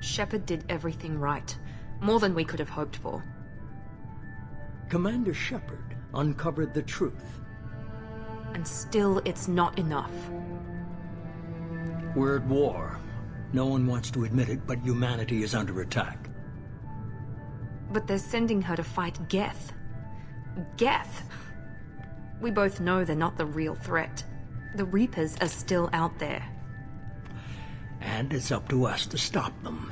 Shepard did everything right. More than we could have hoped for. Commander Shepard uncovered the truth. And still, it's not enough. We're at war. No one wants to admit it, but humanity is under attack. But they're sending her to fight Geth. Geth! We both know they're not the real threat. The Reapers are still out there. And it's up to us to stop them.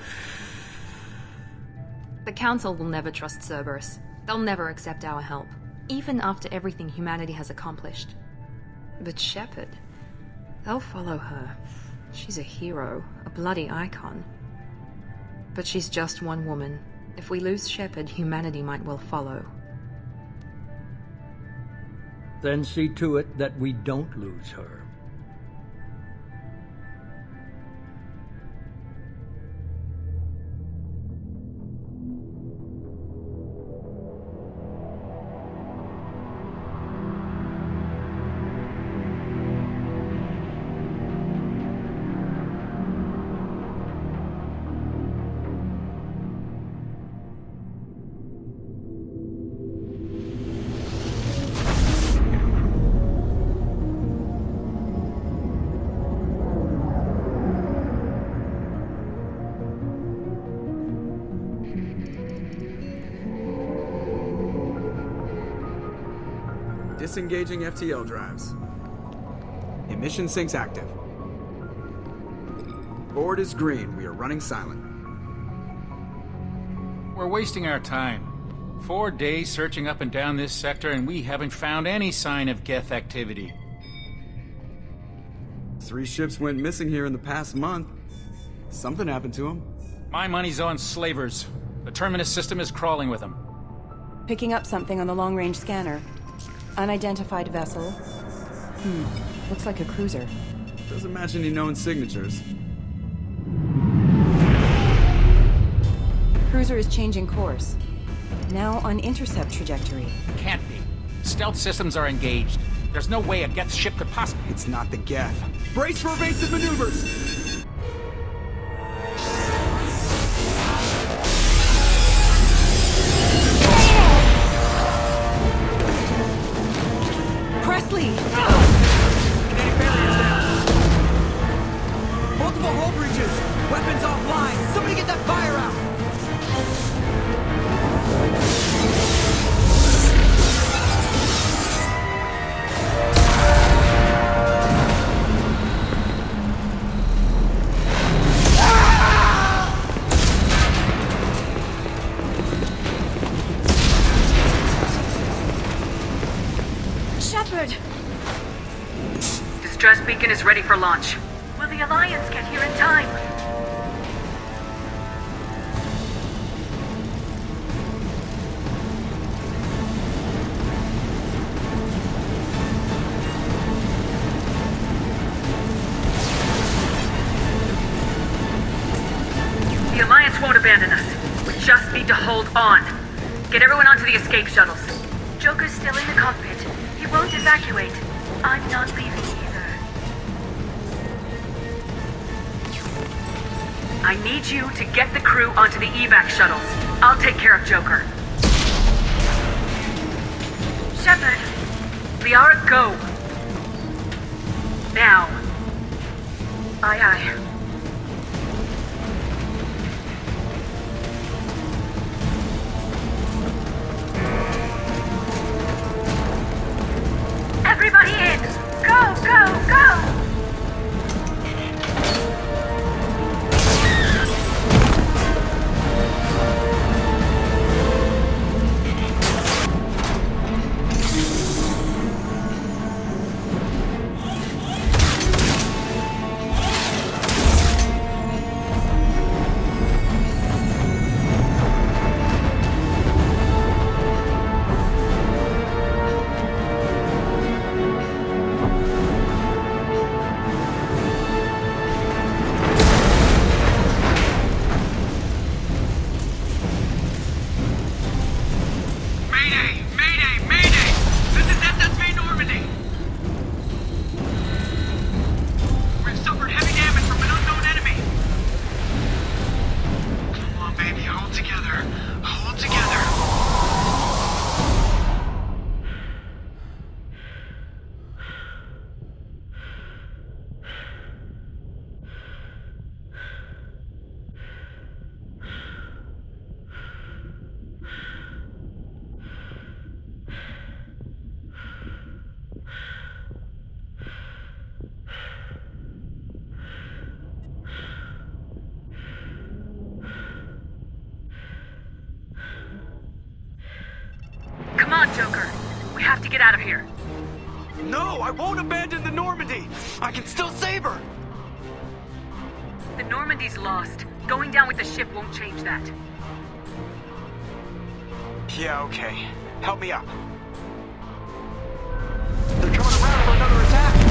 The Council will never trust Cerberus. They'll never accept our help, even after everything humanity has accomplished. But Shepard, they'll follow her. She's a hero, a bloody icon. But she's just one woman. If we lose Shepard, humanity might well follow. Then see to it that we don't lose her. Disengaging FTL drives. Emission sinks active. Board is green. We are running silent. We're wasting our time. 4 days searching up and down this sector, and we haven't found any sign of Geth activity. 3 ships went missing here in the past month. Something happened to them. My money's on slavers. The Terminus system is crawling with them. Picking up something on the long-range scanner. Unidentified vessel. Looks like a cruiser. Doesn't match any known signatures. Cruiser is changing course. Now on intercept trajectory. Can't be. Stealth systems are engaged. There's no way a Geth ship could possibly... It's not the Geth. Brace for evasive maneuvers! Presley! Kinetic barriers down. Multiple hull breaches. Weapons offline. Somebody get that fire out. Shepard! Distress beacon is ready for launch. Will the Alliance get here in time? The Alliance won't abandon us. We just need to hold on. Get everyone onto the escape shuttles. Joker's still in the cockpit. He won't evacuate. I'm not leaving either. I need you to get the crew onto the evac shuttles. I'll take care of Joker. Shepard. Liara, go. Now. Aye, aye. Everybody in! Go, go, go! We have to get out of here. No, I won't abandon the Normandy! I can still save her! The Normandy's lost. Going down with the ship won't change that. Yeah, okay. Help me up. They're coming around for another attack!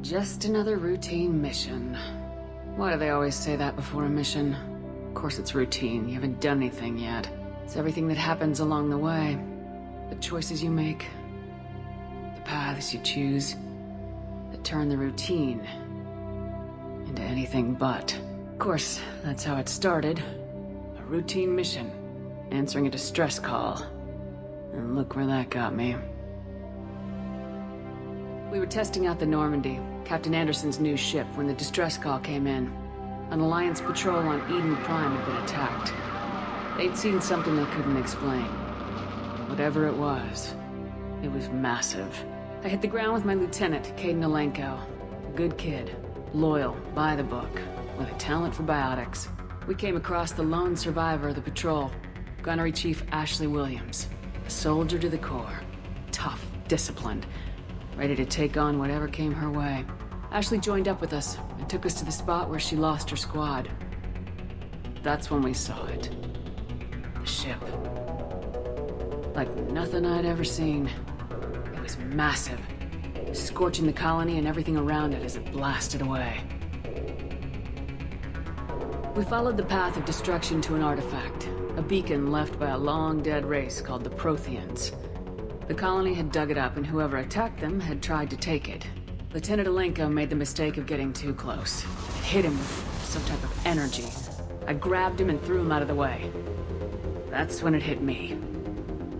Just another routine mission. Why do they always say that before a mission? Of course it's routine, you haven't done anything yet. It's everything that happens along the way. The choices you make, the paths you choose, that turn the routine into anything but. Of course, that's how it started. A routine mission, answering a distress call. And look where that got me. We were testing out the Normandy, Captain Anderson's new ship, when the distress call came in. An Alliance patrol on Eden Prime had been attacked. They'd seen something they couldn't explain. Whatever it was massive. I hit the ground with my lieutenant, Caden Alenko. A good kid, loyal, by the book, with a talent for biotics. We came across the lone survivor of the patrol, Gunnery Chief Ashley Williams. A soldier to the core. Tough, disciplined, ready to take on whatever came her way. Ashley joined up with us and took us to the spot where she lost her squad. That's when we saw it. The ship. Like nothing I'd ever seen. It was massive, scorching the colony and everything around it as it blasted away. We followed the path of destruction to an artifact, a beacon left by a long-dead race called the Protheans. The colony had dug it up, and whoever attacked them had tried to take it. Lieutenant Alenko made the mistake of getting too close. It hit him with some type of energy. I grabbed him and threw him out of the way. That's when it hit me.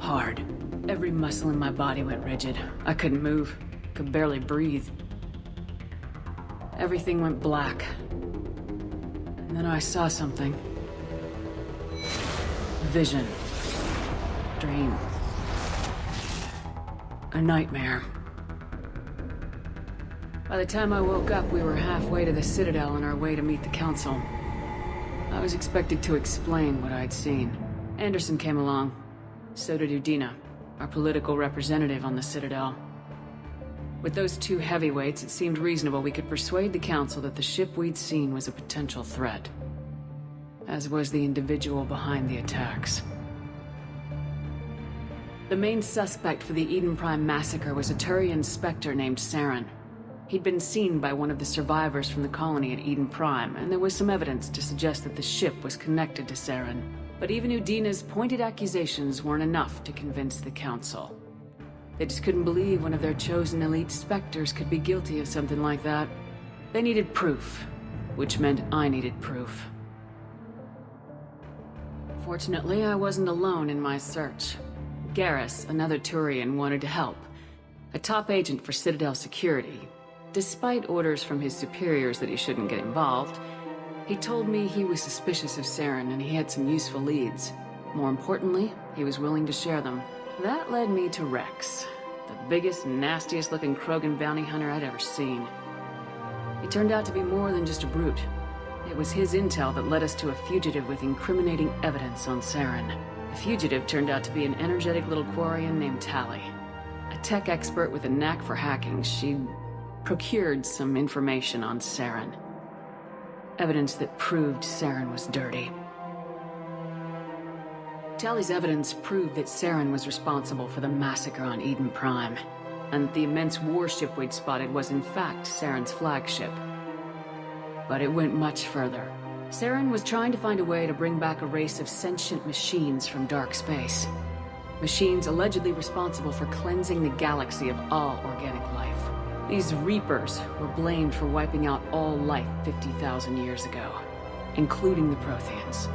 Hard. Every muscle in my body went rigid. I couldn't move. Could barely breathe. Everything went black. And then I saw something. Vision. Dream. A nightmare. By the time I woke up, we were halfway to the Citadel on our way to meet the Council. I was expected to explain what I'd seen. Anderson came along. So did Udina, our political representative on the Citadel. With those two heavyweights, it seemed reasonable we could persuade the Council that the ship we'd seen was a potential threat. As was the individual behind the attacks. The main suspect for the Eden Prime massacre was a Turian Spectre named Saren. He'd been seen by one of the survivors from the colony at Eden Prime, and there was some evidence to suggest that the ship was connected to Saren. But even Udina's pointed accusations weren't enough to convince the Council. They just couldn't believe one of their chosen elite Spectres could be guilty of something like that. They needed proof, which meant I needed proof. Fortunately, I wasn't alone in my search. Garrus, another Turian, wanted to help. A top agent for Citadel Security. Despite orders from his superiors that he shouldn't get involved, he told me he was suspicious of Saren and he had some useful leads. More importantly, he was willing to share them. That led me to Rex, the biggest, nastiest looking Krogan bounty hunter I'd ever seen. He turned out to be more than just a brute. It was his intel that led us to a fugitive with incriminating evidence on Saren. The fugitive turned out to be an energetic little Quarian named Tali. A tech expert with a knack for hacking, she'd procured some information on Saren. Evidence that proved Saren was dirty. Tali's evidence proved that Saren was responsible for the massacre on Eden Prime, and the immense warship we'd spotted was in fact Saren's flagship. But it went much further. Saren was trying to find a way to bring back a race of sentient machines from dark space. Machines allegedly responsible for cleansing the galaxy of all organic life. These Reapers were blamed for wiping out all life 50,000 years ago, including the Protheans,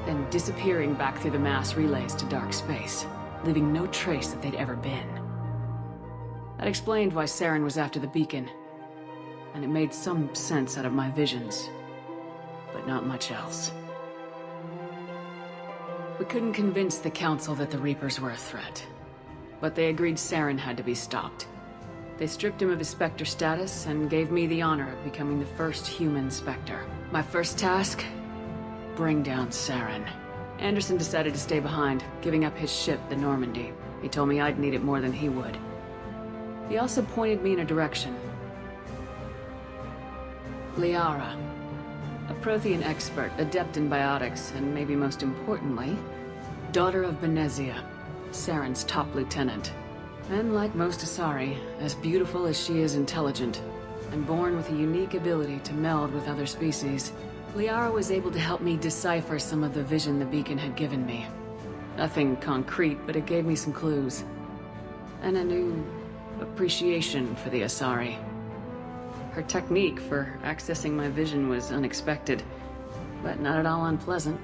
then disappearing back through the mass relays to dark space, leaving no trace that they'd ever been. That explained why Saren was after the beacon, and it made some sense out of my visions, but not much else. We couldn't convince the Council that the Reapers were a threat, but they agreed Saren had to be stopped. They stripped him of his Spectre status and gave me the honor of becoming the first human Spectre. My first task? Bring down Saren. Anderson decided to stay behind, giving up his ship, the Normandy. He told me I'd need it more than he would. He also pointed me in a direction. Liara, a Prothean expert, adept in biotics, and maybe most importantly, daughter of Benezia, Saren's top lieutenant. And like most Asari, as beautiful as she is intelligent, and born with a unique ability to meld with other species, Liara was able to help me decipher some of the vision the beacon had given me. Nothing concrete, but it gave me some clues. And a new appreciation for the Asari. Her technique for accessing my vision was unexpected, but not at all unpleasant.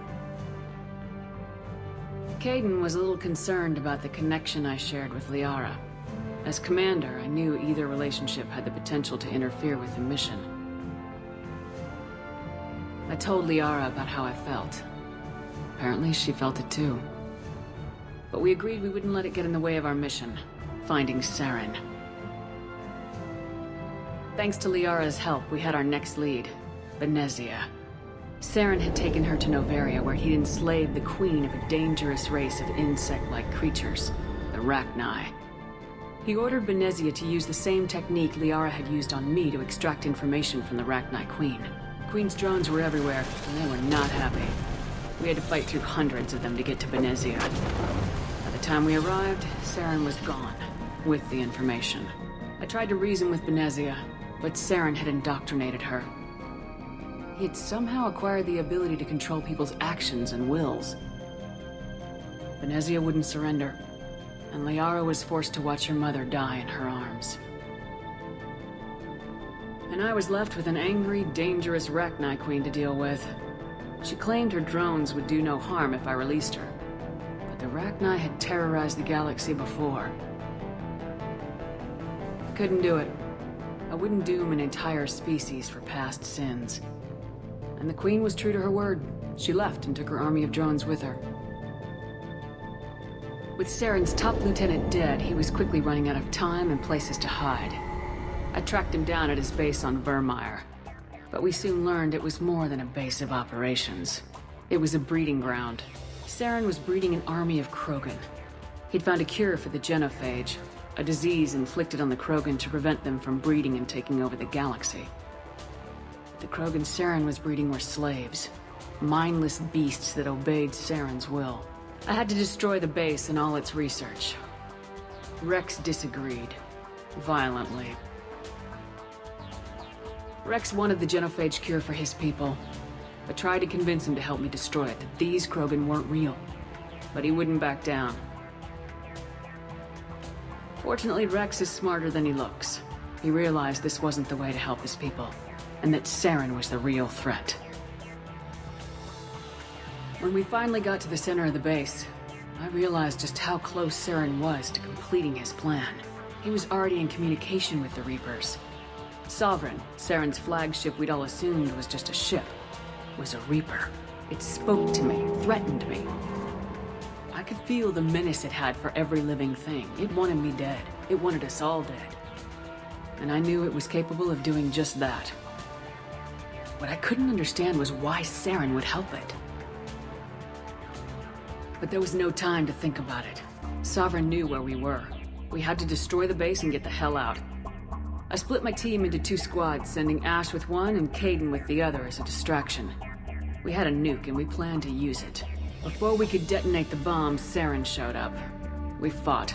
Kaidan was a little concerned about the connection I shared with Liara. As commander, I knew either relationship had the potential to interfere with the mission. I told Liara about how I felt. Apparently, she felt it too. But we agreed we wouldn't let it get in the way of our mission, finding Saren. Thanks to Liara's help, we had our next lead, Benezia. Saren had taken her to Noveria, where he'd enslaved the queen of a dangerous race of insect-like creatures, the Rachni. He ordered Benezia to use the same technique Liara had used on me to extract information from the Rachni queen. The queen's drones were everywhere, and they were not happy. We had to fight through hundreds of them to get to Benezia. By the time we arrived, Saren was gone, with the information. I tried to reason with Benezia, but Saren had indoctrinated her. He had somehow acquired the ability to control people's actions and wills. Benezia wouldn't surrender, and Liara was forced to watch her mother die in her arms. And I was left with an angry, dangerous Rachni queen to deal with. She claimed her drones would do no harm if I released her, but the Rachni had terrorized the galaxy before. I couldn't do it. I wouldn't doom an entire species for past sins. And the Queen was true to her word. She left and took her army of drones with her. With Saren's top lieutenant dead, he was quickly running out of time and places to hide. I tracked him down at his base on Vermeer, but we soon learned it was more than a base of operations. It was a breeding ground. Saren was breeding an army of Krogan. He'd found a cure for the genophage, a disease inflicted on the Krogan to prevent them from breeding and taking over the galaxy. The Krogan Saren was breeding were slaves, mindless beasts that obeyed Saren's will. I had to destroy the base and all its research. Rex disagreed, violently. Rex wanted the genophage cure for his people. I tried to convince him to help me destroy it, that these Krogan weren't real. But he wouldn't back down. Fortunately, Rex is smarter than he looks. He realized this wasn't the way to help his people. and that Saren was the real threat. When we finally got to the center of the base, I realized just how close Saren was to completing his plan. He was already in communication with the Reapers. Sovereign, Saren's flagship we'd all assumed was just a ship, was a Reaper. It spoke to me, threatened me. I could feel the menace it had for every living thing. It wanted me dead. It wanted us all dead. And I knew it was capable of doing just that. What I couldn't understand was why Saren would help it. But there was no time to think about it. Sovereign knew where we were. We had to destroy the base and get the hell out. I split my team into 2 squads, sending Ash with one and Caden with the other as a distraction. We had a nuke and we planned to use it. Before we could detonate the bomb, Saren showed up. We fought.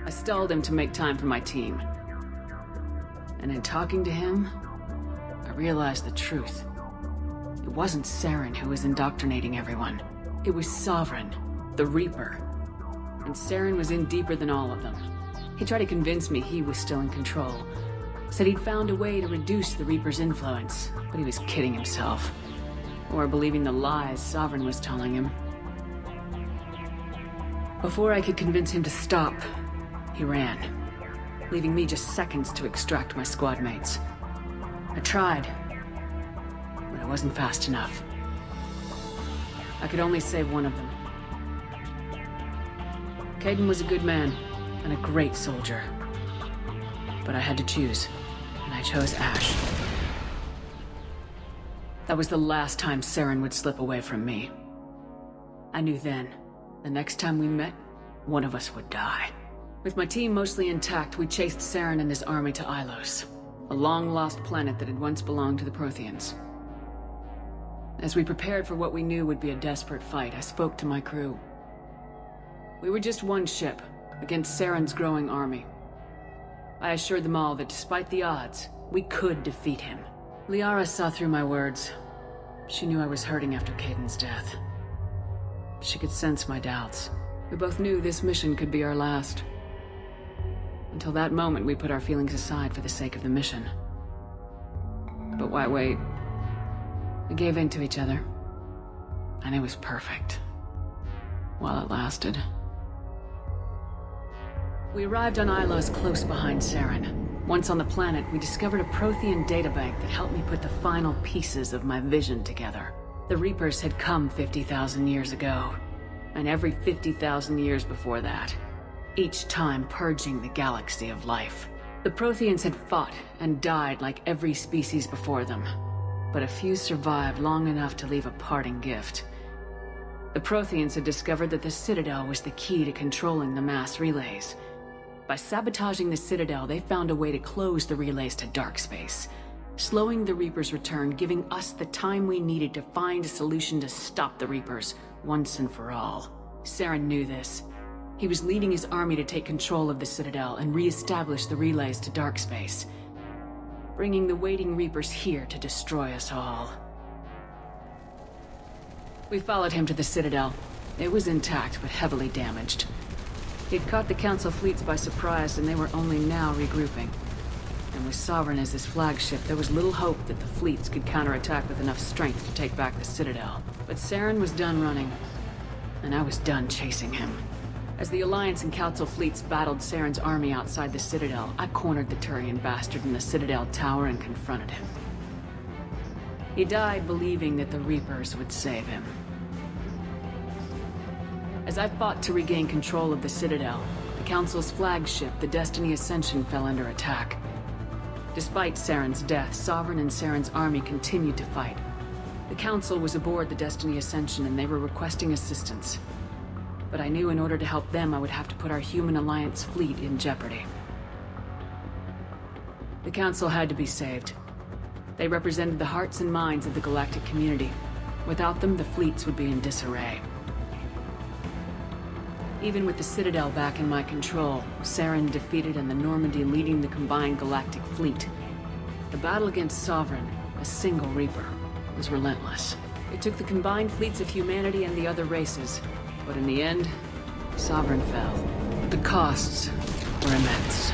I stalled him to make time for my team. And in talking to him, I realized the truth. It wasn't Saren who was indoctrinating everyone. It was Sovereign, the Reaper. And Saren was in deeper than all of them. He tried to convince me he was still in control. Said he'd found a way to reduce the Reaper's influence, but he was kidding himself. Or believing the lies Sovereign was telling him. Before I could convince him to stop, he ran, leaving me just seconds to extract my squad mates. I tried, but I wasn't fast enough. I could only save one of them. Caden was a good man and a great soldier. But I had to choose, and I chose Ash. That was the last time Saren would slip away from me. I knew then, the next time we met, one of us would die. With my team mostly intact, we chased Saren and his army to Ilos, a long-lost planet that had once belonged to the Protheans. As we prepared for what we knew would be a desperate fight, I spoke to my crew. We were just one ship, against Saren's growing army. I assured them all that despite the odds, we could defeat him. Liara saw through my words. She knew I was hurting after Caden's death. She could sense my doubts. We both knew this mission could be our last. Until that moment, we put our feelings aside for the sake of the mission. But why wait? We gave in to each other. And it was perfect. While it lasted. We arrived on Ilos close behind Saren. Once on the planet, we discovered a Prothean databank that helped me put the final pieces of my vision together. The Reapers had come 50,000 years ago, and every 50,000 years before that, each time purging the galaxy of life. The Protheans had fought and died like every species before them, but a few survived long enough to leave a parting gift. The Protheans had discovered that the Citadel was the key to controlling the mass relays. By sabotaging the Citadel, they found a way to close the relays to dark space, slowing the Reapers' return, giving us the time we needed to find a solution to stop the Reapers once and for all. Saren knew this. He was leading his army to take control of the Citadel and re-establish the relays to dark space, bringing the waiting Reapers here to destroy us all. We followed him to the Citadel. It was intact, but heavily damaged. He'd caught the Council fleets by surprise, and they were only now regrouping. And with Sovereign as his flagship, there was little hope that the fleets could counterattack with enough strength to take back the Citadel. But Saren was done running, and I was done chasing him. As the Alliance and Council fleets battled Saren's army outside the Citadel, I cornered the Turian bastard in the Citadel tower and confronted him. He died believing that the Reapers would save him. As I fought to regain control of the Citadel, the Council's flagship, the Destiny Ascension, fell under attack. Despite Saren's death, Sovereign and Saren's army continued to fight. The Council was aboard the Destiny Ascension and they were requesting assistance. But I knew in order to help them, I would have to put our human Alliance fleet in jeopardy. The Council had to be saved. They represented the hearts and minds of the galactic community. Without them, the fleets would be in disarray. Even with the Citadel back in my control, Saren defeated and the Normandy leading the combined galactic fleet. The battle against Sovereign, a single Reaper, was relentless. It took the combined fleets of humanity and the other races, but in the end, Sovereign fell. The costs were immense.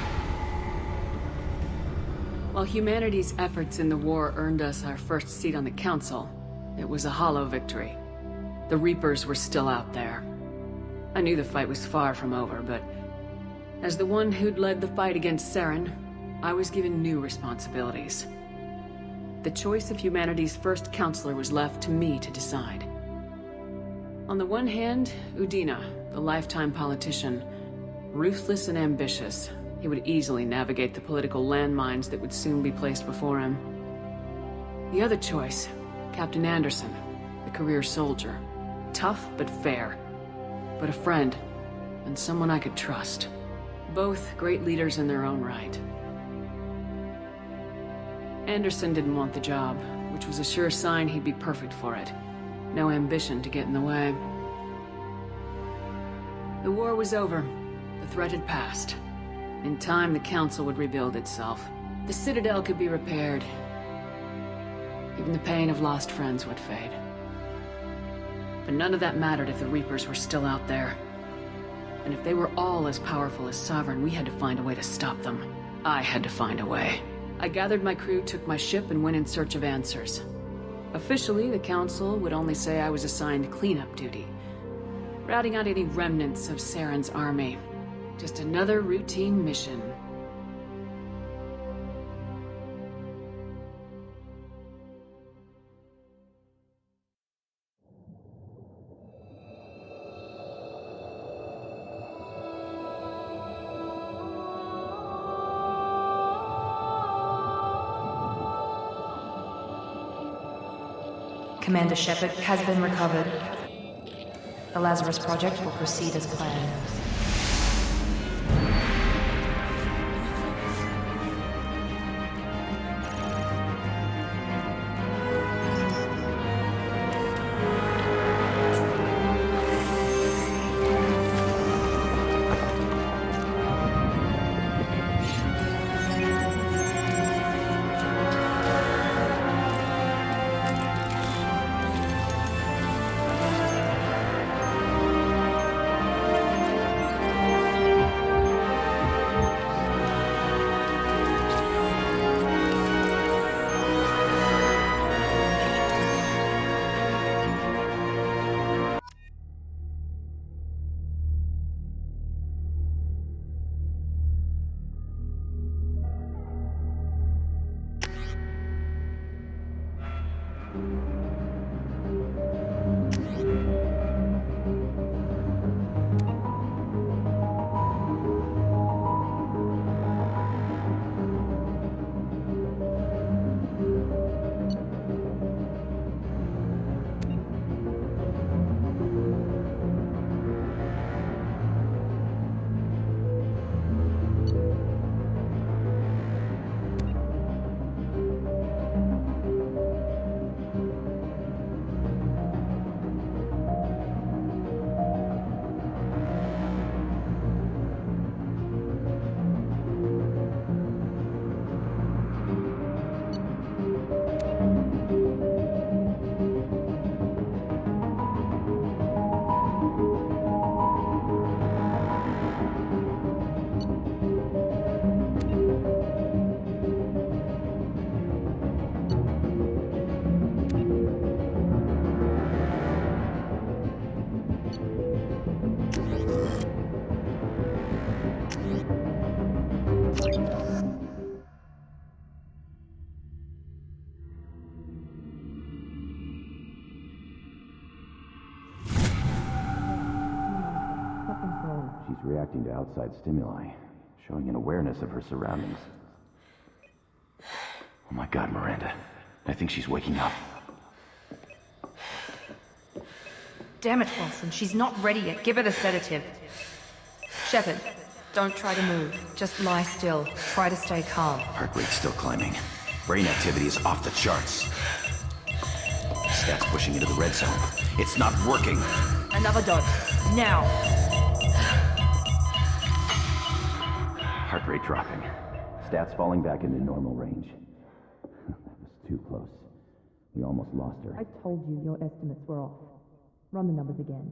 While humanity's efforts in the war earned us our first seat on the Council, it was a hollow victory. The Reapers were still out there. I knew the fight was far from over, but as the one who'd led the fight against Saren, I was given new responsibilities. The choice of humanity's first counselor was left to me to decide. On the one hand, Udina, the lifetime politician. Ruthless and ambitious, he would easily navigate the political landmines that would soon be placed before him. The other choice, Captain Anderson, the career soldier. Tough but fair. But a friend, and someone I could trust. Both great leaders in their own right. Anderson didn't want the job, which was a sure sign he'd be perfect for it. No ambition to get in the way. The war was over. The threat had passed. In time, the Council would rebuild itself. The Citadel could be repaired. Even the pain of lost friends would fade. But none of that mattered if the Reapers were still out there. And if they were all as powerful as Sovereign, we had to find a way to stop them. I had to find a way. I gathered my crew, took my ship, and went in search of answers. Officially, the Council would only say I was assigned cleanup duty, routing out any remnants of Saren's army. Just another routine mission. Commander Shepard has been recovered. The Lazarus Project will proceed as planned. She's reacting to outside stimuli, showing an awareness of her surroundings. Oh my God, Miranda. I think she's waking up. Damn it, Wilson, she's not ready yet. Give her the sedative. Shepard, don't try to move. Just lie still. Try to stay calm. Heart rate's still climbing. Brain activity is off the charts. Stats pushing into the red zone. It's not working. Another dose. Now. Heart rate dropping. Stats falling back into normal range. That was too close. We almost lost her. I told you your estimates were off. Run the numbers again.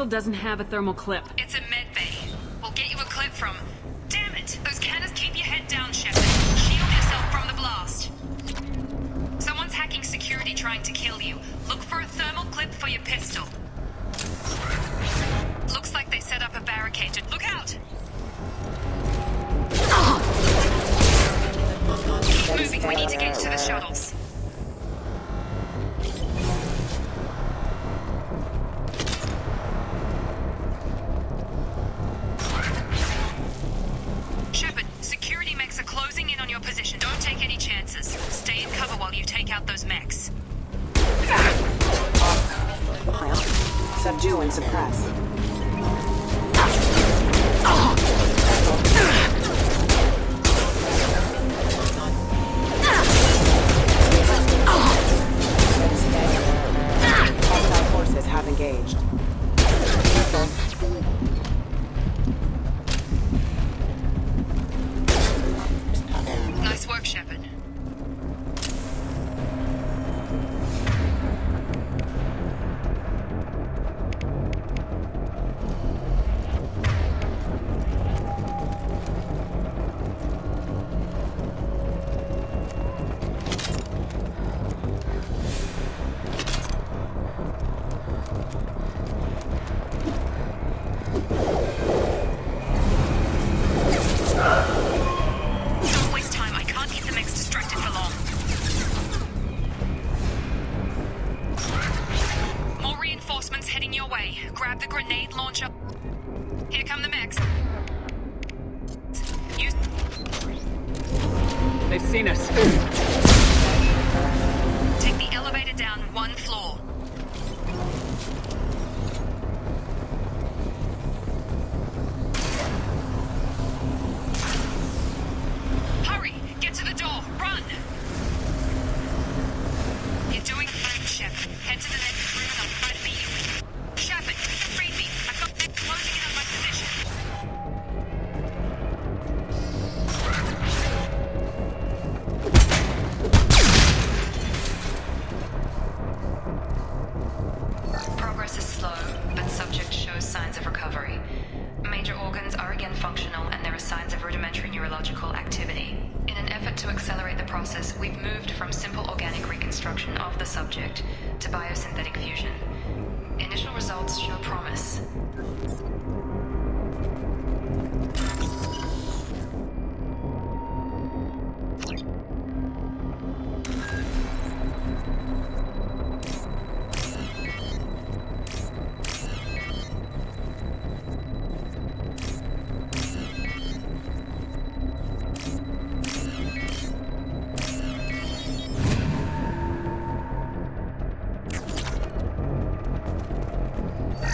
vessel doesn't have a thermal clip. It's a med bay. We'll get you a clip from... Damn it! Those cannons keep your head down, Shepard. Shield yourself from the blast. Someone's hacking security trying to kill you. Look for a thermal clip for your pistol. Looks like they set up a barricade. Look out! Keep moving. We need to get to the shuttles. Shepard, security mechs are closing in on your position. Don't take any chances. Stay in cover while you take out those mechs. Subdue and suppress. Hostile forces have engaged. Nice work, Shepard. Don't waste time. I can't keep the mechs distracted for long. More reinforcements heading your way. Grab the grenade launcher. Here come the mechs. Use... They've seen us. Take the elevator down one floor. Hurry! Get to the door! Run! You're doing fine, Shep. Head to the next room and I'll try to beat you. Shepard, read me. I've got them closing in on my position. Progress is slow, but subject shows signs of recovery. Major organs are again functional and there are signs of rudimentary neurological activity. In an effort to accelerate the process, we've moved from simple organic reconstruction of the subject to biosynthetic fusion. Initial results show promise.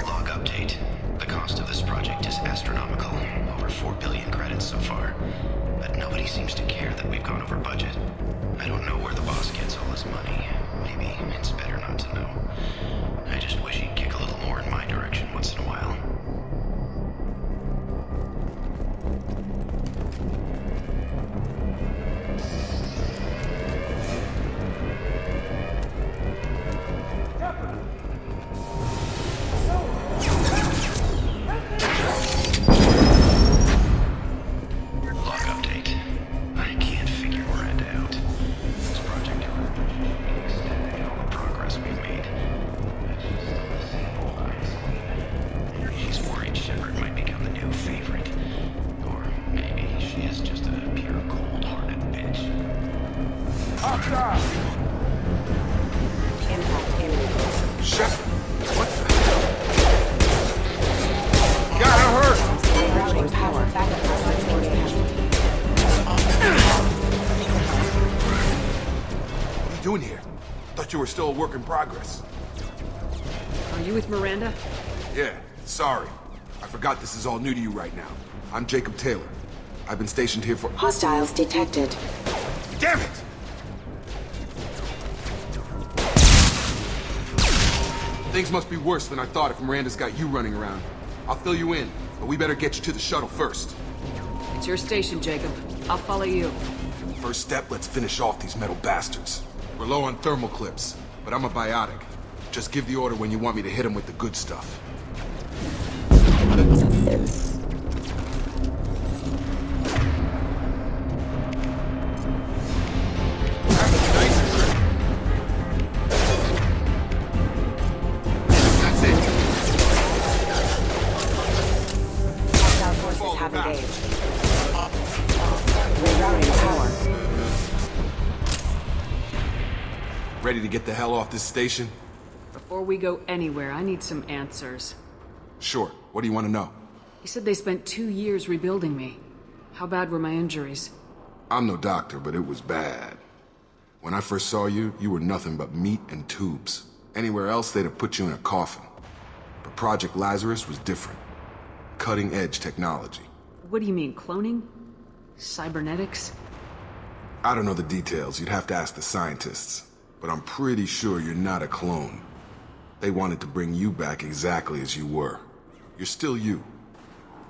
Log update. The cost of this project is astronomical. Over 4 billion credits so far. But nobody seems to care that we've gone over budget. I don't know where the boss gets all his money. Maybe it's better not to know. I just wish he'd kick a little more in my direction once in a while. Log update. I can't figure where it out. This project should be extending all the progress we've made. That's just the same old Iceland. She's worried Shepard might become the new favorite. Or maybe she is just a pure cold-hearted bitch. Impact imminent. Shepard, what the hell? Gotta hurt! Routing power. Backup assets engaged. What are you doing here? Thought you were still a work in progress. Are you with Miranda? Yeah, sorry. I forgot this is all new to you right now. I'm Jacob Taylor. I've been stationed here for... Hostiles detected. Damn it! Things must be worse than I thought if Miranda's got you running around. I'll fill you in, but we better get you to the shuttle first. It's your station, Jacob. I'll follow you. First step, let's finish off these metal bastards. We're low on thermal clips, but I'm a biotic. Just give the order when you want me to hit them with the good stuff. Ready to get the hell off this station? Before we go anywhere, I need some answers. Sure. What do you want to know? You said they spent 2 years rebuilding me. How bad were my injuries? I'm no doctor, but it was bad. When I first saw you, you were nothing but meat and tubes. Anywhere else, they'd have put you in a coffin. But Project Lazarus was different. Cutting-edge technology. What do you mean, cloning? Cybernetics? I don't know the details. You'd have to ask the scientists. But I'm pretty sure you're not a clone. They wanted to bring you back exactly as you were. You're still you.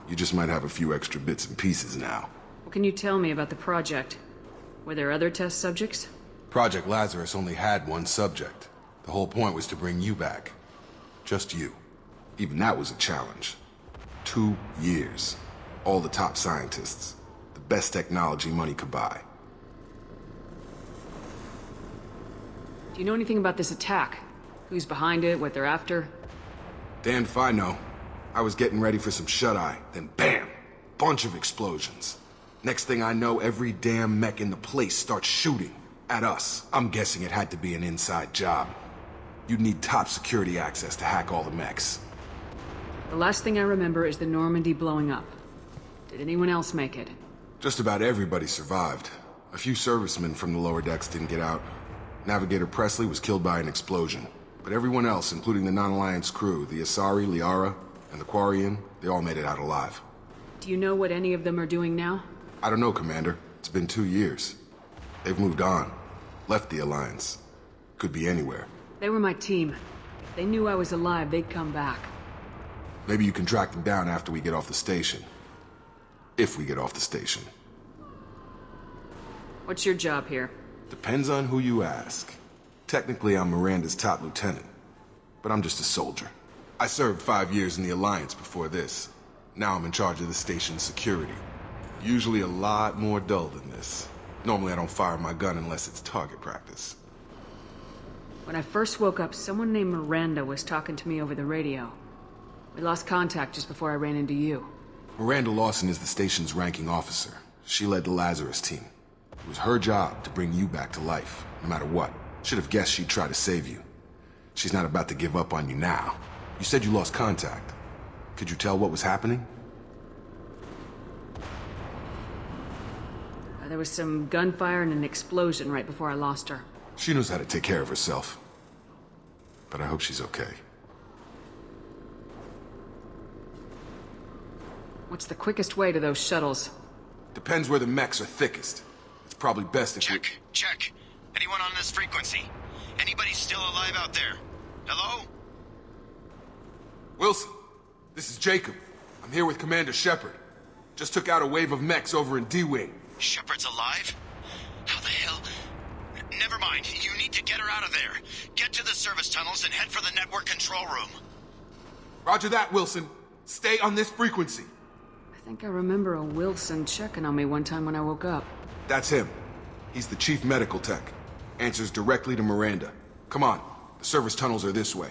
You just might have a few extra bits and pieces now. What can you tell me about the project? Were there other test subjects? Project Lazarus only had one subject. The whole point was to bring you back. Just you. Even that was a challenge. 2 years. All the top scientists. The best technology money could buy. Do you know anything about this attack? Who's behind it, what they're after? Damned if I know. I was getting ready for some shut-eye, then bam! Bunch of explosions. Next thing I know, every damn mech in the place starts shooting. At us. I'm guessing it had to be an inside job. You'd need top security access to hack all the mechs. The last thing I remember is the Normandy blowing up. Did anyone else make it? Just about everybody survived. A few servicemen from the lower decks didn't get out. Navigator Presley was killed by an explosion. But everyone else, including the non-Alliance crew, the Asari, Liara, and the Quarian, they all made it out alive. Do you know what any of them are doing now? I don't know, Commander. It's been 2 years. They've moved on. Left the Alliance. Could be anywhere. They were my team. If they knew I was alive, they'd come back. Maybe you can track them down after we get off the station. If we get off the station. What's your job here? Depends on who you ask. Technically, I'm Miranda's top lieutenant. But I'm just a soldier. I served 5 years in the Alliance before this. Now I'm in charge of the station's security. Usually a lot more dull than this. Normally I don't fire my gun unless it's target practice. When I first woke up, someone named Miranda was talking to me over the radio. We lost contact just before I ran into you. Miranda Lawson is the station's ranking officer. She led the Lazarus team. It was her job to bring you back to life, no matter what. Should have guessed she'd try to save you. She's not about to give up on you now. You said you lost contact. Could you tell what was happening? There was some gunfire and an explosion right before I lost her. She knows how to take care of herself. But I hope she's okay. What's the quickest way to those shuttles? Depends where the mechs are thickest. It's probably best if Check. Anyone on this frequency? Anybody still alive out there? Hello? Wilson, this is Jacob. I'm here with Commander Shepard. Just took out a wave of mechs over in D-Wing. Shepard's alive? How the hell? Never mind. You need to get her out of there. Get to the service tunnels and head for the network control room. Roger that, Wilson. Stay on this frequency. I think I remember a Wilson checking on me one time when I woke up. That's him. He's the chief medical tech. Answers directly to Miranda. Come on. The service tunnels are this way.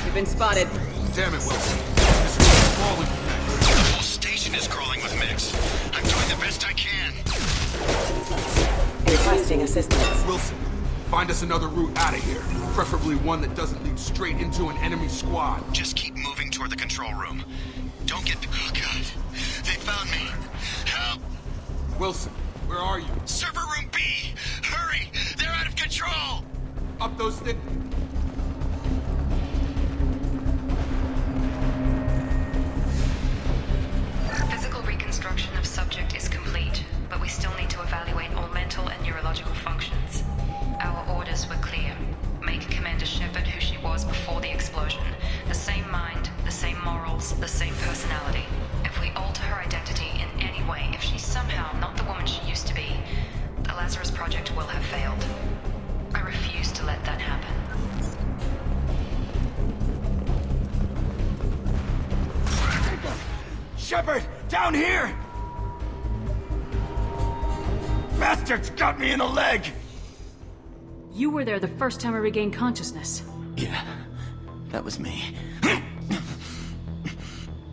You've been spotted. Damn it, Wilson. This is falling. The whole station is crawling with mechs. I'm doing the best I can. Requesting assistance. Wilson, find us another route out of here. Preferably one that doesn't lead straight into an enemy squad. Just keep moving toward the control room. Don't get... Oh, God. They found me. Help! Wilson, where are you? Server room B! Hurry! They're out of control! Up those stairs. Physical reconstruction of subject is complete, but we still need to evaluate all mental and neurological functions. Our orders were clear. Make Commander Shepard who she was before the explosion. The same mind, the same morals, the same personality. If we alter her identity in any way, if she's somehow not the woman she used to be, the Lazarus Project will have failed. I refuse to let that happen. Shepard! Down here! Bastards got me in the leg! You were there the first time I regained consciousness. Yeah, that was me.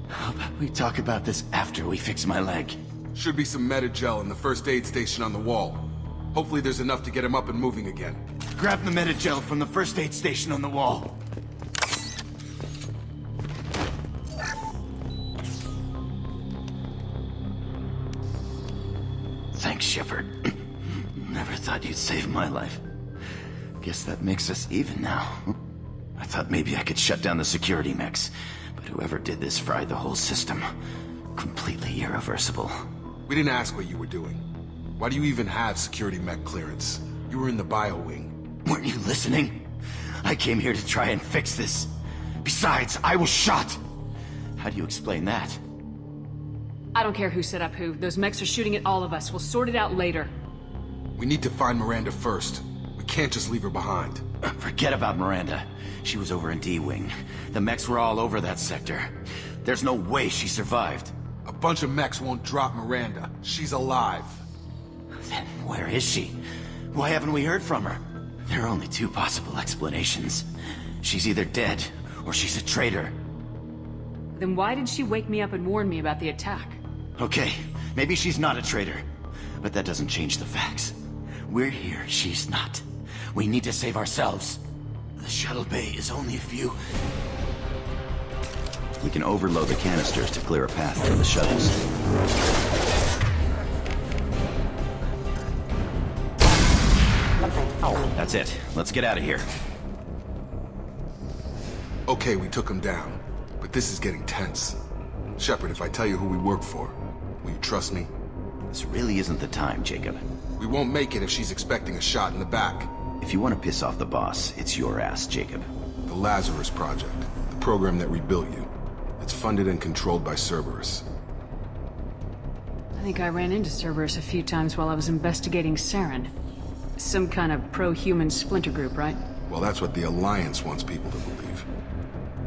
How about we talk about this after we fix my leg? Should be some Metagel in the first aid station on the wall. Hopefully there's enough to get him up and moving again. Grab the Metagel from the first aid station on the wall. Thanks, Shepard. Never thought you'd save my life. Guess that makes us even now. I thought maybe I could shut down the security mechs, but whoever did this fried the whole system. Completely irreversible. We didn't ask what you were doing. Why do you even have security mech clearance? You were in the bio wing. Weren't you listening? I came here to try and fix this. Besides, I was shot. How do you explain that? I don't care who set up who. Those mechs are shooting at all of us. We'll sort it out later. We need to find Miranda first. We can't just leave her behind. Forget about Miranda. She was over in D-Wing. The mechs were all over that sector. There's no way she survived. A bunch of mechs won't drop Miranda. She's alive. Then where is she? Why haven't we heard from her? There are only two possible explanations. She's either dead, or she's a traitor. Then why did she wake me up and warn me about the attack? Okay, maybe she's not a traitor. But that doesn't change the facts. We're here, she's not. We need to save ourselves. The shuttle bay is only a few... We can overload the canisters to clear a path for the shuttles. That's it. Let's get out of here. Okay, we took him down. But this is getting tense. Shepard, if I tell you who we work for, will you trust me? This really isn't the time, Jacob. We won't make it if she's expecting a shot in the back. If you want to piss off the boss, it's your ass, Jacob. The Lazarus Project, the program that rebuilt you. It's funded and controlled by Cerberus. I think I ran into Cerberus a few times while I was investigating Saren. Some kind of pro-human splinter group, right? Well, that's what the Alliance wants people to believe.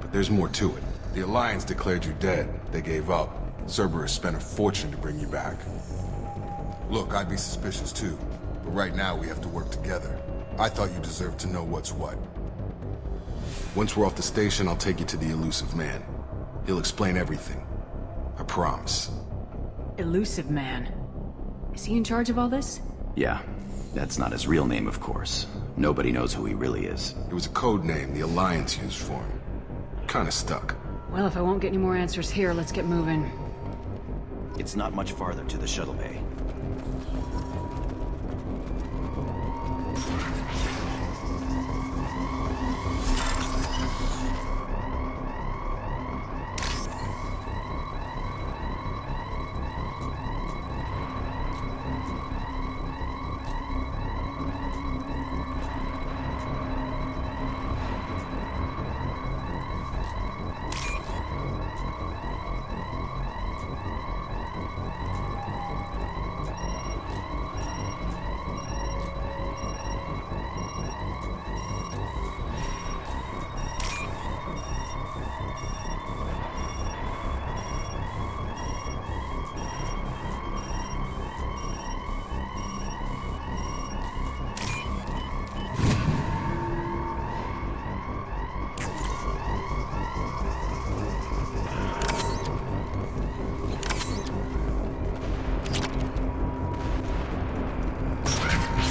But there's more to it. The Alliance declared you dead. They gave up. Cerberus spent a fortune to bring you back. Look, I'd be suspicious too. But right now we have to work together. I thought you deserved to know what's what. Once we're off the station, I'll take you to the elusive man. He'll explain everything. I promise. Elusive Man. Is he in charge of all this? Yeah, that's not his real name, of course. Nobody knows who he really is. It was a code name the Alliance used for him. Kinda stuck. Well, if I won't get any more answers here, let's get moving. It's not much farther to the shuttle bay.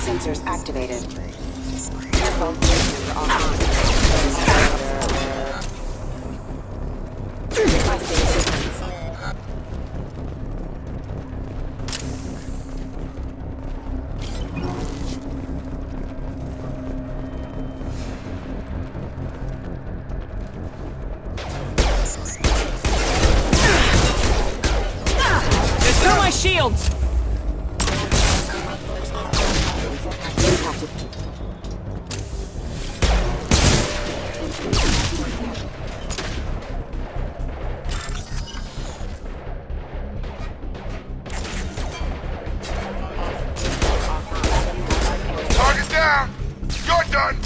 Sensors activated. Airphone sensors offline. Requesting assistance. Throw my shields! gun!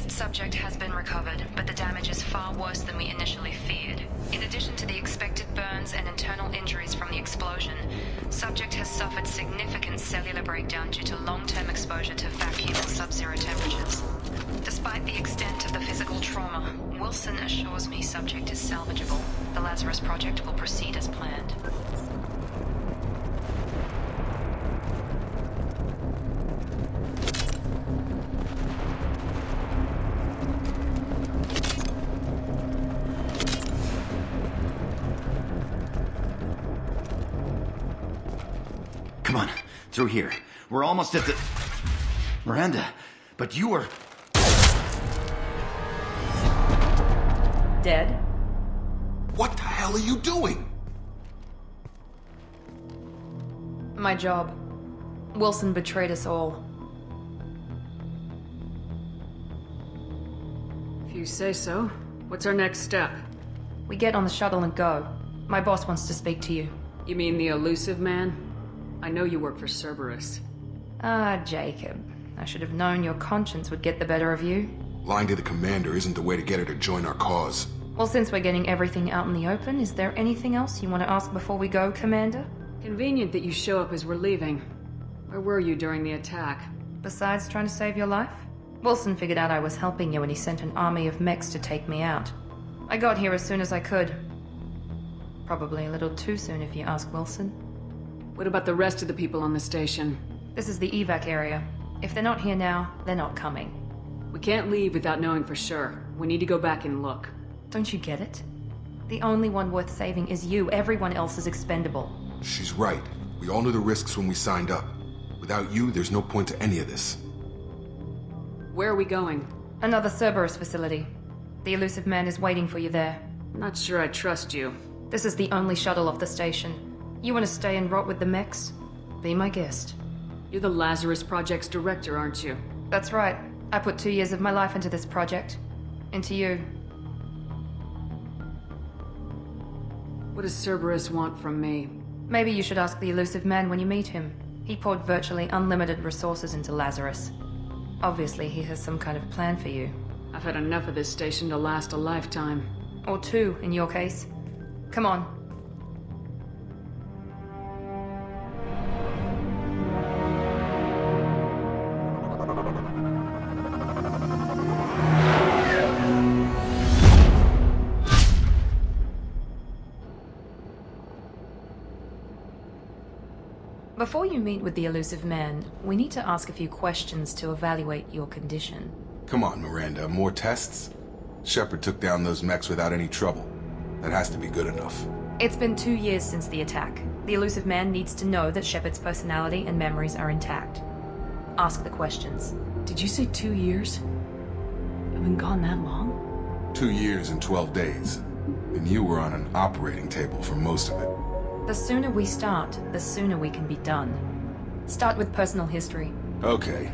Subject has been recovered, but the damage is far worse than we initially feared. In addition to the expected burns and internal injuries from the explosion, subject has suffered significant cellular breakdown due to long-term exposure to vacuum and sub-zero temperatures. Despite the extent of the physical trauma, Wilson assures me subject is salvageable. The Lazarus Project will proceed as planned. Come on, through here. We're almost at the... Miranda, but you were... Dead? What the hell are you doing? My job. Wilson betrayed us all. If you say so. What's our next step? We get on the shuttle and go. My boss wants to speak to you. You mean the elusive man? I know you work for Cerberus. Ah, Jacob. I should have known your conscience would get the better of you. Lying to the commander isn't the way to get her to join our cause. Well, since we're getting everything out in the open, is there anything else you want to ask before we go, Commander? Convenient that you show up as we're leaving. Where were you during the attack? Besides trying to save your life? Wilson figured out I was helping you and he sent an army of mechs to take me out. I got here as soon as I could. Probably a little too soon if you ask Wilson. What about the rest of the people on the station? This is the evac area. If they're not here now, they're not coming. We can't leave without knowing for sure. We need to go back and look. Don't you get it? The only one worth saving is you. Everyone else is expendable. She's right. We all knew the risks when we signed up. Without you, there's no point to any of this. Where are we going? Another Cerberus facility. The elusive man is waiting for you there. I'm not sure I trust you. This is the only shuttle off the station. You want to stay and rot with the mechs? Be my guest. You're the Lazarus Project's director, aren't you? That's right. I put 2 years of my life into this project. Into you. What does Cerberus want from me? Maybe you should ask the elusive man when you meet him. He poured virtually unlimited resources into Lazarus. Obviously, he has some kind of plan for you. I've had enough of this station to last a lifetime. Or 2, in your case. Come on. Before you meet with the elusive man, we need to ask a few questions to evaluate your condition. Come on, Miranda. More tests? Shepard took down those mechs without any trouble. That has to be good enough. It's been 2 years since the attack. The elusive man needs to know that Shepard's personality and memories are intact. Ask the questions. Did you say 2 years? I've been gone that long? 2 years and 12 days. And you were on an operating table for most of it. The sooner we start, the sooner we can be done. Start with personal history. Okay.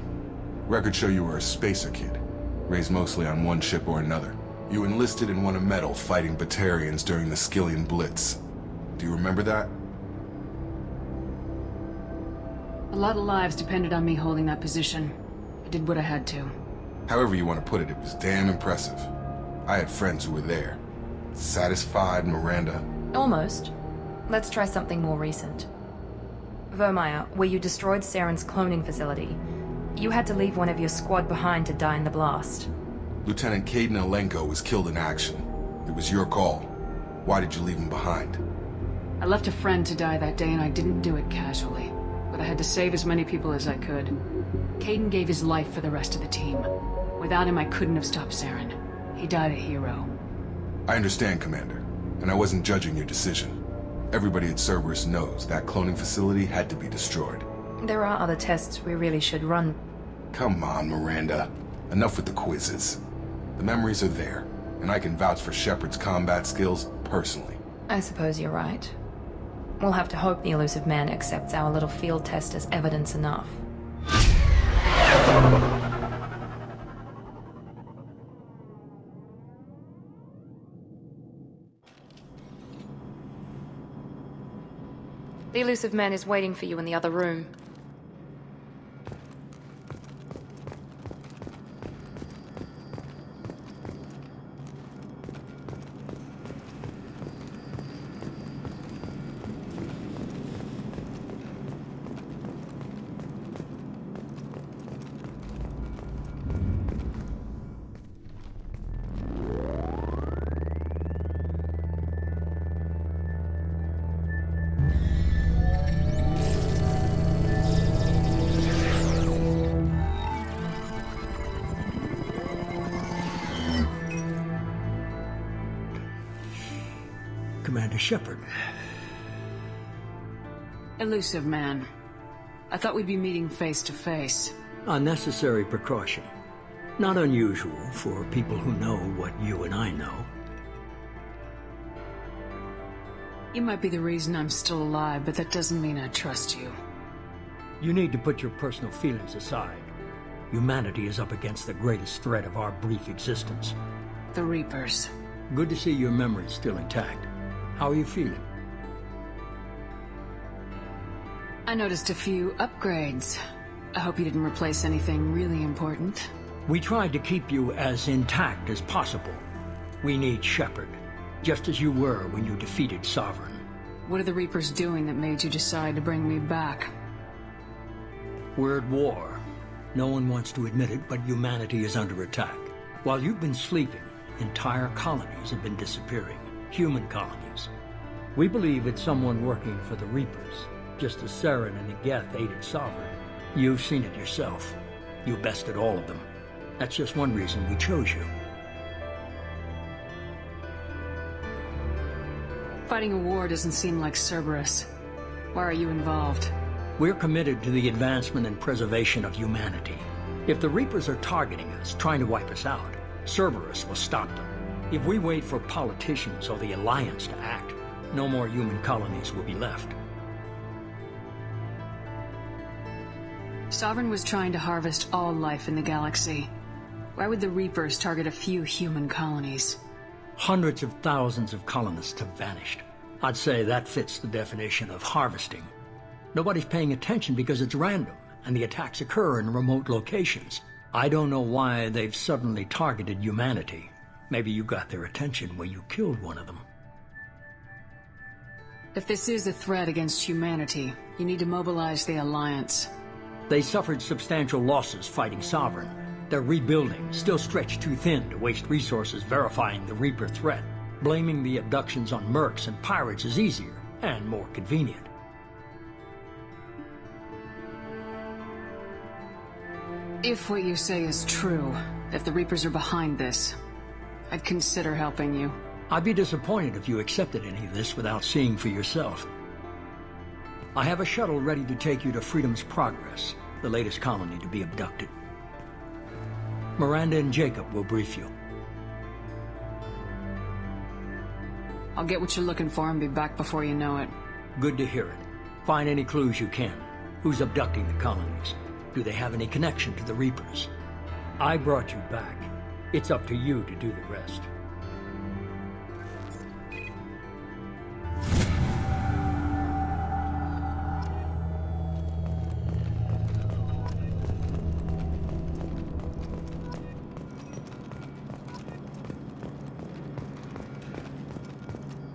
Records show you were a spacer kid. Raised mostly on one ship or another. You enlisted and won a medal fighting Batarians during the Skillian Blitz. Do you remember that? A lot of lives depended on me holding that position. I did what I had to. However you want to put it, it was damn impressive. I had friends who were there. Satisfied, Miranda? Almost. Let's try something more recent. Vermeer, where you destroyed Saren's cloning facility. You had to leave one of your squad behind to die in the blast. Lieutenant Caden Alenko was killed in action. It was your call. Why did you leave him behind? I left a friend to die that day and I didn't do it casually. But I had to save as many people as I could. Caden gave his life for the rest of the team. Without him, I couldn't have stopped Saren. He died a hero. I understand, Commander, and I wasn't judging your decision. Everybody at Cerberus knows that cloning facility had to be destroyed. There are other tests we really should run. Come on, Miranda. Enough with the quizzes. The memories are there, and I can vouch for Shepard's combat skills personally. I suppose you're right. We'll have to hope the elusive man accepts our little field test as evidence enough. The elusive man is waiting for you in the other room. Commander Shepard. Elusive man. I thought we'd be meeting face to face. Unnecessary precaution. Not unusual for people who know what you and I know. You might be the reason I'm still alive, but that doesn't mean I trust you. You need to put your personal feelings aside. Humanity is up against the greatest threat of our brief existence. The Reapers. Good to see your memory's still intact. How are you feeling? I noticed a few upgrades. I hope you didn't replace anything really important. We tried to keep you as intact as possible. We need Shepard, just as you were when you defeated Sovereign. What are the Reapers doing that made you decide to bring me back? We're at war. No one wants to admit it, but humanity is under attack. While you've been sleeping, entire colonies have been disappearing. Human colonies. We believe it's someone working for the Reapers, just as Saren and Negeth aided Sovereign. You've seen it yourself. You bested all of them. That's just one reason we chose you. Fighting a war doesn't seem like Cerberus. Why are you involved? We're committed to the advancement and preservation of humanity. If the Reapers are targeting us, trying to wipe us out, Cerberus will stop them. If we wait for politicians or the Alliance to act, no more human colonies will be left. Sovereign was trying to harvest all life in the galaxy. Why would the Reapers target a few human colonies? Hundreds of thousands of colonists have vanished. I'd say that fits the definition of harvesting. Nobody's paying attention because it's random, and the attacks occur in remote locations. I don't know why they've suddenly targeted humanity. Maybe you got their attention when you killed one of them. If this is a threat against humanity, you need to mobilize the Alliance. They suffered substantial losses fighting Sovereign. They're rebuilding, still stretched too thin to waste resources verifying the Reaper threat. Blaming the abductions on mercs and pirates is easier and more convenient. If what you say is true, if the Reapers are behind this, I'd consider helping you. I'd be disappointed if you accepted any of this without seeing for yourself. I have a shuttle ready to take you to Freedom's Progress, the latest colony to be abducted. Miranda and Jacob will brief you. I'll get what you're looking for and be back before you know it. Good to hear it. Find any clues you can. Who's abducting the colonies? Do they have any connection to the Reapers? I brought you back. It's up to you to do the rest.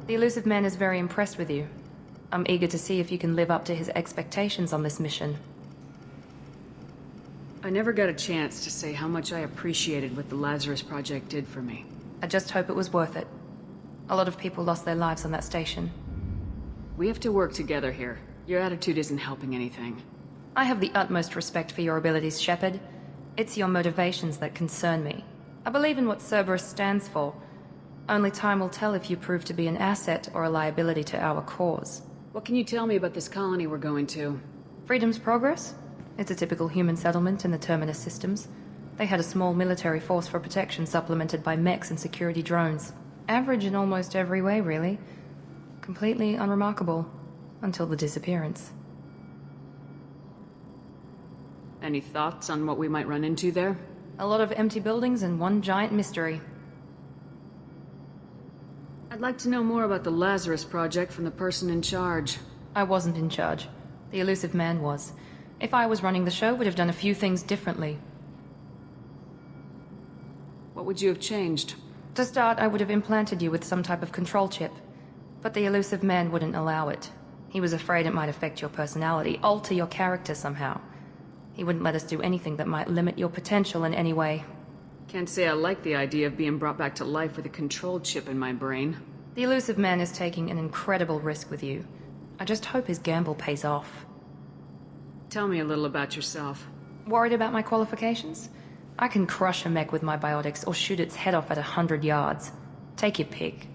The elusive man is very impressed with you. I'm eager to see if you can live up to his expectations on this mission. I never got a chance to say how much I appreciated what the Lazarus Project did for me. I just hope it was worth it. A lot of people lost their lives on that station. We have to work together here. Your attitude isn't helping anything. I have the utmost respect for your abilities, Shepard. It's your motivations that concern me. I believe in what Cerberus stands for. Only time will tell if you prove to be an asset or a liability to our cause. What can you tell me about this colony we're going to? Freedom's Progress? It's a typical human settlement in the Terminus systems. They had a small military force for protection supplemented by mechs and security drones. Average in almost every way, really. Completely unremarkable. Until the disappearance. Any thoughts on what we might run into there? A lot of empty buildings and one giant mystery. I'd like to know more about the Lazarus Project from the person in charge. I wasn't in charge. The elusive man was. If I was running the show, would have done a few things differently. What would you have changed? To start, I would have implanted you with some type of control chip. But the elusive man wouldn't allow it. He was afraid it might affect your personality, alter your character somehow. He wouldn't let us do anything that might limit your potential in any way. Can't say I like the idea of being brought back to life with a control chip in my brain. The elusive man is taking an incredible risk with you. I just hope his gamble pays off. Tell me a little about yourself. Worried about my qualifications? I can crush a mech with my biotics or shoot its head off at 100 yards. Take your pick.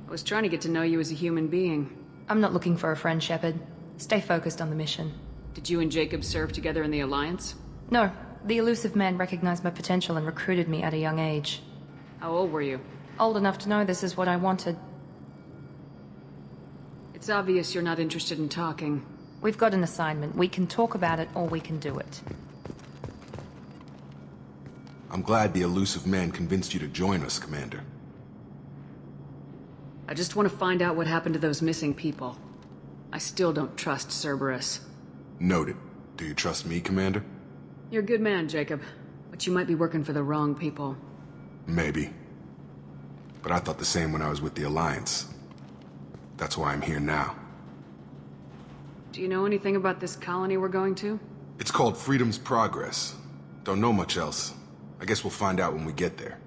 I was trying to get to know you as a human being. I'm not looking for a friend, Shepard. Stay focused on the mission. Did you and Jacob serve together in the Alliance? No. The elusive man recognized my potential and recruited me at a young age. How old were you? Old enough to know this is what I wanted. It's obvious you're not interested in talking. We've got an assignment. We can talk about it or we can do it. I'm glad the elusive man convinced you to join us, Commander. I just want to find out what happened to those missing people. I still don't trust Cerberus. Noted. Do you trust me, Commander? You're a good man, Jacob. But you might be working for the wrong people. Maybe. But I thought the same when I was with the Alliance. That's why I'm here now. Do you know anything about this colony we're going to? It's called Freedom's Progress. Don't know much else. I guess we'll find out when we get there.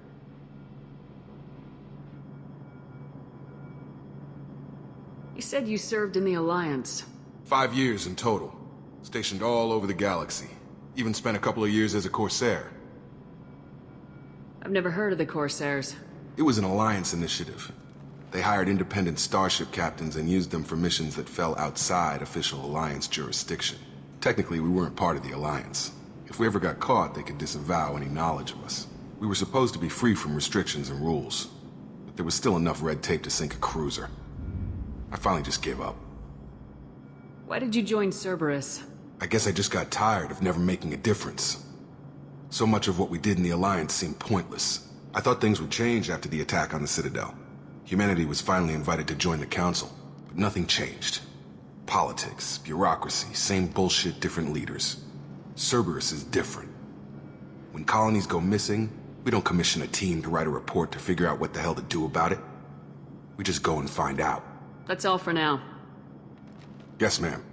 You said you served in the Alliance. 5 years in total. Stationed all over the galaxy. Even spent a couple of years as a Corsair. I've never heard of the Corsairs. It was an Alliance initiative. They hired independent starship captains and used them for missions that fell outside official Alliance jurisdiction. Technically, we weren't part of the Alliance. If we ever got caught, they could disavow any knowledge of us. We were supposed to be free from restrictions and rules. But there was still enough red tape to sink a cruiser. I finally just gave up. Why did you join Cerberus? I guess I just got tired of never making a difference. So much of what we did in the Alliance seemed pointless. I thought things would change after the attack on the Citadel. Humanity was finally invited to join the Council, but nothing changed. Politics, bureaucracy, same bullshit, different leaders. Cerberus is different. When colonies go missing, we don't commission a team to write a report to figure out what the hell to do about it. We just go and find out. That's all for now. Yes, ma'am.